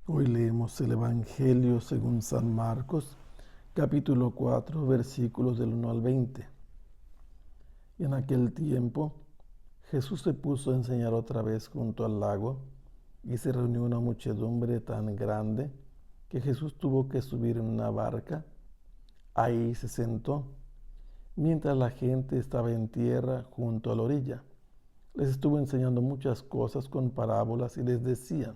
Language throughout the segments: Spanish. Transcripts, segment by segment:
Hoy leemos el Evangelio según San Marcos, capítulo 4, versículos del 1 al 20. Y en aquel tiempo Jesús se puso a enseñar otra vez junto al lago, y se reunió una muchedumbre tan grande que Jesús tuvo que subir en una barca. Ahí se sentó, mientras la gente estaba en tierra junto a la orilla. Les estuvo enseñando muchas cosas con parábolas y les decía: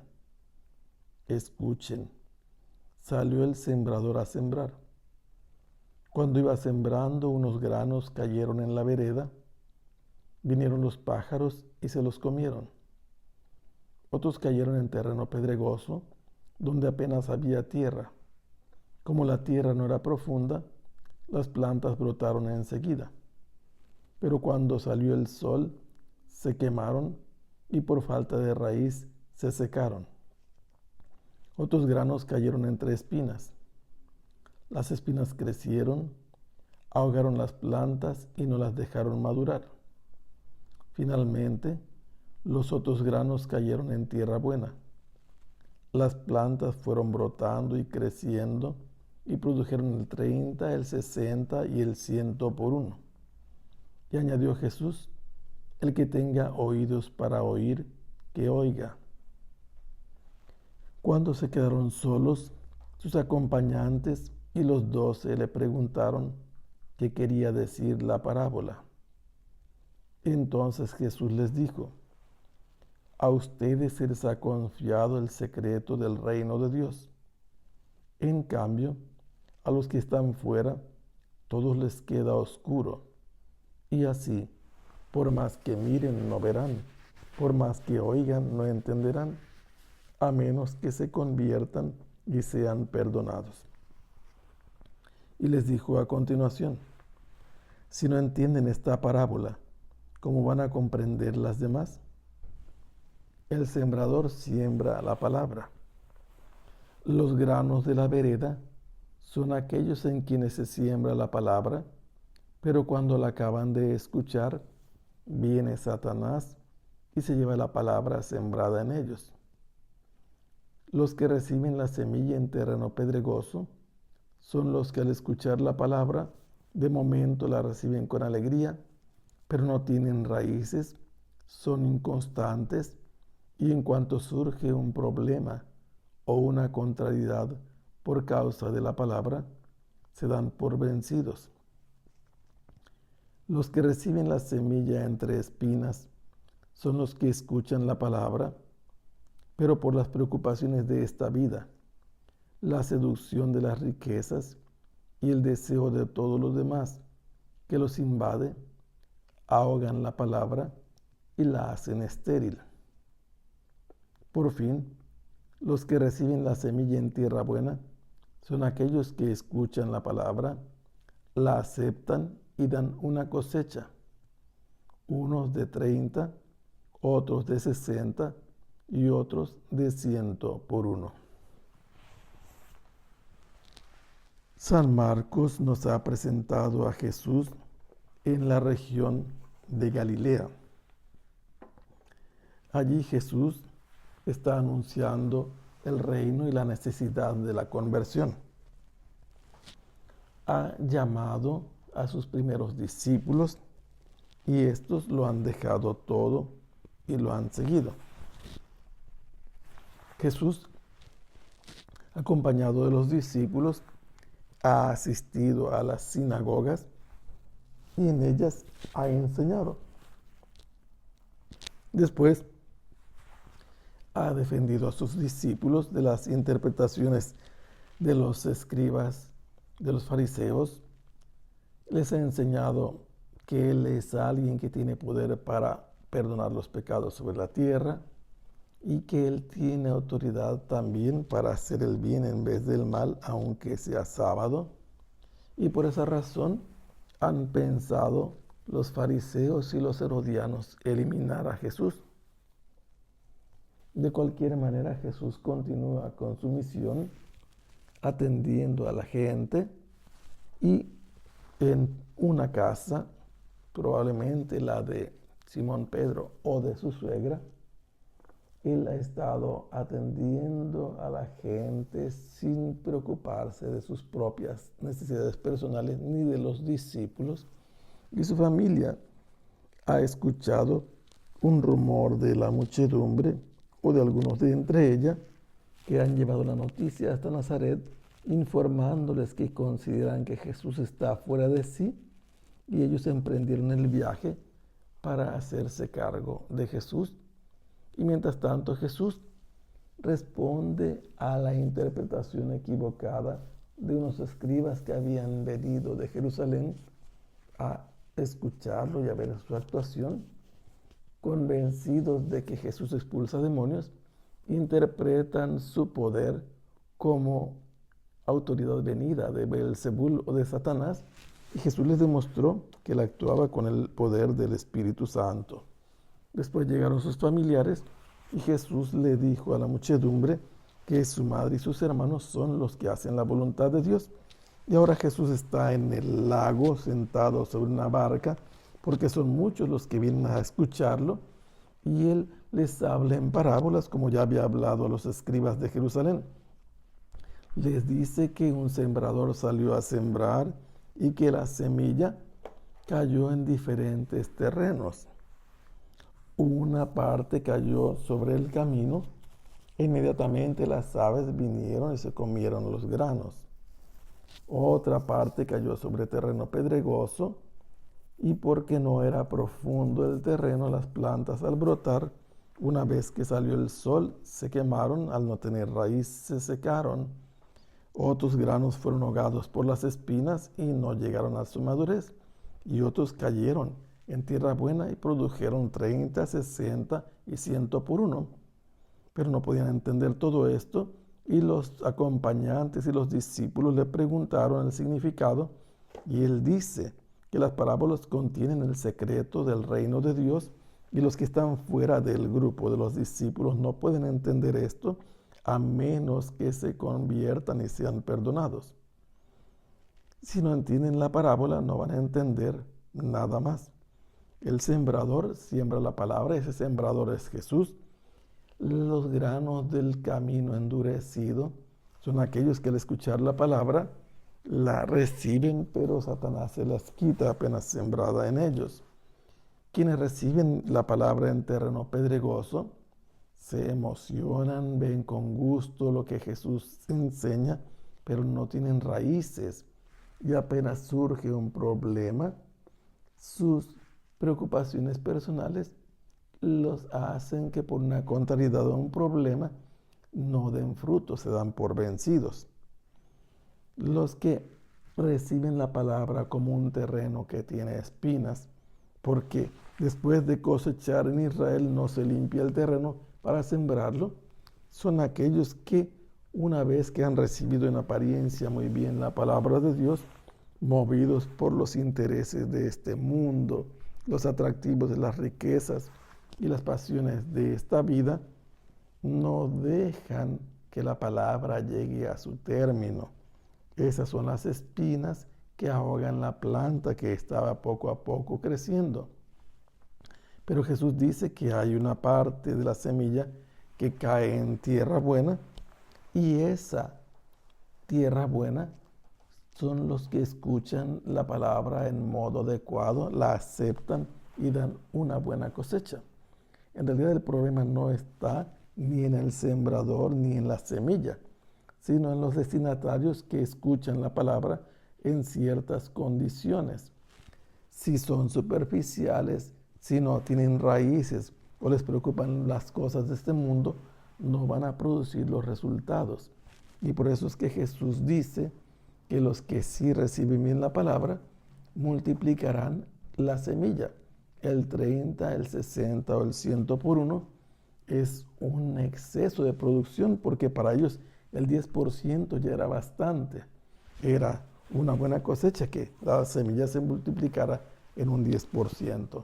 escuchen, salió el sembrador a sembrar. Cuando iba sembrando, unos granos cayeron en la vereda, vinieron los pájaros y se los comieron. Otros cayeron en terreno pedregoso, donde apenas había tierra. Como la tierra no era profunda, las plantas brotaron enseguida. Pero cuando salió el sol, se quemaron y por falta de raíz se secaron. Otros granos cayeron entre espinas. Las espinas crecieron, ahogaron las plantas y no las dejaron madurar. Finalmente, los otros granos cayeron en tierra buena. Las plantas fueron brotando y creciendo y produjeron el 30, el 60 y el 100 por uno. Y añadió Jesús: el que tenga oídos para oír, que oiga. Cuando se quedaron solos, sus acompañantes y los 12 le preguntaron qué quería decir la parábola. Entonces Jesús les dijo: a ustedes se les ha confiado el secreto del reino de Dios. En cambio, a los que están fuera, todos les queda oscuro. Y así, por más que miren, no verán; por más que oigan, no entenderán, a menos que se conviertan y sean perdonados. Y les dijo a continuación: si no entienden esta parábola, ¿cómo van a comprender las demás? El sembrador siembra la palabra. Los granos de la vereda son aquellos en quienes se siembra la palabra, pero cuando la acaban de escuchar, viene Satanás y se lleva la palabra sembrada en ellos. Los que reciben la semilla en terreno pedregoso son los que al escuchar la palabra, de momento la reciben con alegría, pero no tienen raíces, son inconstantes, y en cuanto surge un problema o una contrariedad por causa de la palabra, se dan por vencidos. Los que reciben la semilla entre espinas son los que escuchan la palabra, pero por las preocupaciones de esta vida, la seducción de las riquezas y el deseo de todos los demás que los invade, ahogan la palabra y la hacen estéril. Por fin, los que reciben la semilla en tierra buena son aquellos que escuchan la palabra, la aceptan y dan una cosecha, unos de 30, otros de 60 y otros de 100 por uno. San Marcos nos ha presentado a Jesús en la región de Galilea. Allí Jesús está anunciando el reino y la necesidad de la conversión. Ha llamado a sus primeros discípulos y estos lo han dejado todo y lo han seguido. Jesús, acompañado de los discípulos, ha asistido a las sinagogas y en ellas ha enseñado. Después ha defendido a sus discípulos de las interpretaciones de los escribas, de los fariseos. Les ha enseñado que Él es alguien que tiene poder para perdonar los pecados sobre la tierra y que Él tiene autoridad también para hacer el bien en vez del mal, aunque sea sábado. Y por esa razón han pensado los fariseos y los herodianos eliminar a Jesús. De cualquier manera, Jesús continúa con su misión, atendiendo a la gente, y en una casa, probablemente la de Simón Pedro o de su suegra, Él ha estado atendiendo a la gente sin preocuparse de sus propias necesidades personales ni de los discípulos. Y su familia ha escuchado un rumor de la muchedumbre o de algunos de entre ella que han llevado la noticia hasta Nazaret, informándoles que consideran que Jesús está fuera de sí, y ellos emprendieron el viaje para hacerse cargo de Jesús. Y mientras tanto Jesús responde a la interpretación equivocada de unos escribas que habían venido de Jerusalén a escucharlo y a ver su actuación. Convencidos de que Jesús expulsa demonios, interpretan su poder como autoridad venida de Beelzebul o de Satanás, y Jesús les demostró que él actuaba con el poder del Espíritu Santo. Después llegaron sus familiares y Jesús le dijo a la muchedumbre que su madre y sus hermanos son los que hacen la voluntad de Dios. Y ahora Jesús está en el lago sentado sobre una barca, porque son muchos los que vienen a escucharlo, y él les habla en parábolas, como ya había hablado a los escribas de Jerusalén. Les dice que un sembrador salió a sembrar y que la semilla cayó en diferentes terrenos. Una parte cayó sobre el camino e inmediatamente las aves vinieron y se comieron los granos. Otra parte cayó sobre terreno pedregoso, y porque no era profundo el terreno, las plantas al brotar, una vez que salió el sol, se quemaron, al no tener raíz se secaron. Otros granos fueron ahogados por las espinas y no llegaron a su madurez, y otros cayeron en tierra buena y produjeron 30, 60 y 100 por uno. Pero no podían entender todo esto, y los acompañantes y los discípulos le preguntaron el significado, y él dice que las parábolas contienen el secreto del reino de Dios, y los que están fuera del grupo de los discípulos no pueden entender esto a menos que se conviertan y sean perdonados. Si no entienden la parábola, no van a entender nada más. El sembrador siembra la palabra, ese sembrador es Jesús. Los granos del camino endurecido son aquellos que al escuchar la palabra la reciben, pero Satanás se las quita apenas sembrada en ellos. Quienes reciben la palabra en terreno pedregoso se emocionan, ven con gusto lo que Jesús enseña, pero no tienen raíces, y apenas surge un problema, sus preocupaciones personales los hacen que por una contrariedad o un problema no den fruto, se dan por vencidos. Los que reciben la palabra como un terreno que tiene espinas, porque después de cosechar en Israel no se limpia el terreno para sembrarlo, son aquellos que una vez que han recibido en apariencia muy bien la palabra de Dios, movidos por los intereses de este mundo, los atractivos de las riquezas y las pasiones de esta vida, no dejan que la palabra llegue a su término. Esas son las espinas que ahogan la planta que estaba poco a poco creciendo. Pero Jesús dice que hay una parte de la semilla que cae en tierra buena, y esa tierra buena son los que escuchan la palabra en modo adecuado, la aceptan y dan una buena cosecha. En realidad el problema no está ni en el sembrador ni en la semilla, sino en los destinatarios que escuchan la palabra en ciertas condiciones. Si son superficiales, si no tienen raíces o les preocupan las cosas de este mundo, no van a producir los resultados. Y por eso es que Jesús dice que los que sí reciben bien la palabra multiplicarán la semilla. El 30, el 60 o el 100 por uno es un exceso de producción, porque para ellos el 10% ya era bastante. Era una buena cosecha que la semilla se multiplicara en un 10%.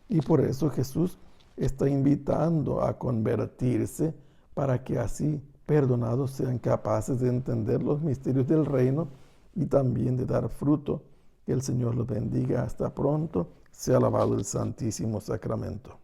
Y por eso Jesús está invitando a convertirse para que así perdonados sean capaces de entender los misterios del reino y también de dar fruto. Que el Señor los bendiga. Hasta pronto. Sea alabado el Santísimo Sacramento.